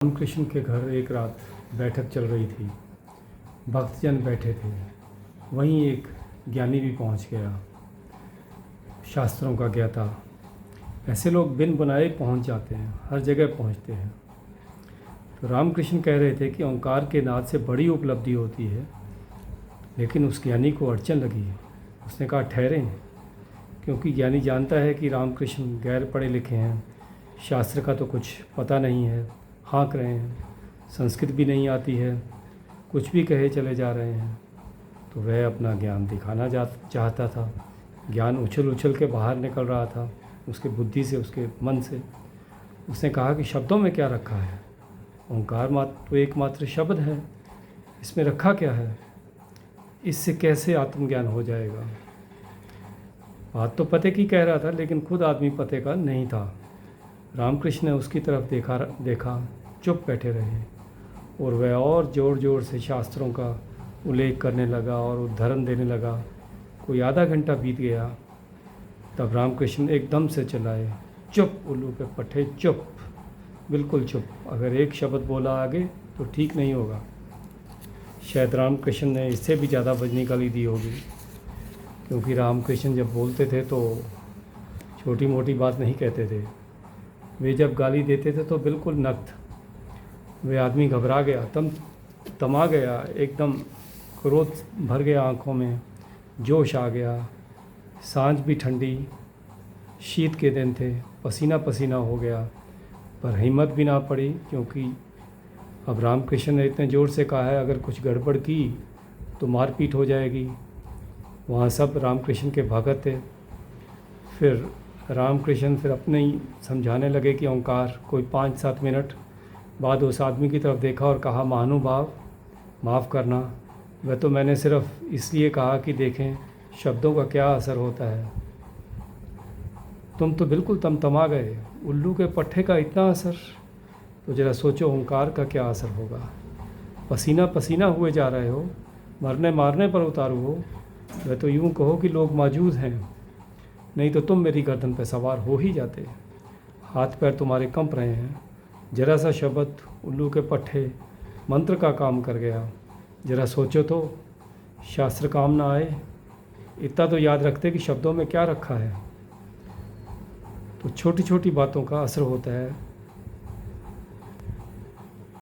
रामकृष्ण के घर एक रात बैठक चल रही थी। भक्तजन बैठे थे। वहीं एक ज्ञानी भी पहुंच गया, शास्त्रों का ज्ञाता। ऐसे लोग बिन बुलाए पहुंच जाते हैं, हर जगह पहुंचते हैं। तो रामकृष्ण कह रहे थे कि ओंकार के नाद से बड़ी उपलब्धि होती है, लेकिन उस ज्ञानी को अड़चन लगी। उसने कहा ठहरें, क्योंकि ज्ञानी जानता है कि रामकृष्ण गैर पढ़े लिखे हैं, शास्त्र का तो कुछ पता नहीं है, हाँक रहे हैं, संस्कृत भी नहीं आती है, कुछ भी कहे चले जा रहे हैं। तो वह अपना ज्ञान दिखाना चाहता था। ज्ञान उछल उछल के बाहर निकल रहा था उसके बुद्धि से, उसके मन से। उसने कहा कि शब्दों में क्या रखा है? ओंकार मात्र तो एकमात्र शब्द है, इसमें रखा क्या है? इससे कैसे आत्मज्ञान हो जाएगा? बात तो पते की कह रहा था, लेकिन खुद आदमी पते का नहीं था। रामकृष्ण ने उसकी तरफ देखा, चुप बैठे रहे, और वह और ज़ोर ज़ोर से शास्त्रों का उल्लेख करने लगा और उद्धरण देने लगा। कोई आधा घंटा बीत गया, तब रामकृष्ण एकदम से चिल्लाए, चुप उल्लू के पट्टे, चुप, बिल्कुल चुप। अगर एक शब्द बोला आगे तो ठीक नहीं होगा। शायद रामकृष्ण ने इससे भी ज़्यादा बजनी गाली दी होगी, क्योंकि रामकृष्ण जब बोलते थे तो छोटी मोटी बात नहीं कहते थे। वे जब गाली देते थे तो बिल्कुल नक्त। वे आदमी घबरा गया, तमा गया, एकदम क्रोध भर गया आँखों में, जोश आ गया। सांझ भी ठंडी, शीत के दिन थे, पसीना पसीना हो गया, पर हिम्मत भी ना पड़ी, क्योंकि अब रामकृष्ण ने इतने ज़ोर से कहा है, अगर कुछ गड़बड़ की तो मारपीट हो जाएगी। वहाँ सब रामकृष्ण के भगत थे। फिर रामकृष्ण अपने ही समझाने लगे कि ओंकार। कोई 5-7 मिनट बाद उस आदमी की तरफ देखा और कहा, महानुभाव, माफ़ करना, वह तो मैंने सिर्फ इसलिए कहा कि देखें शब्दों का क्या असर होता है। तुम तो बिल्कुल तमतमा गए। उल्लू के पट्टे का इतना असर, तो ज़रा सोचो ओंकार का क्या असर होगा। पसीना पसीना हुए जा रहे हो, मरने मारने पर उतारू हो। वह तो यूँ कहो कि लोग मौजूद हैं, नहीं तो तुम मेरी गर्दन पर सवार हो ही जाते। हाथ पैर तुम्हारे कंप रहे हैं। जरा सा शब्द उल्लू के पट्टे मंत्र का काम कर गया। जरा सोचो तो, शास्त्र काम ना आए, इतना तो याद रखते कि शब्दों में क्या रखा है। तो छोटी छोटी बातों का असर होता है।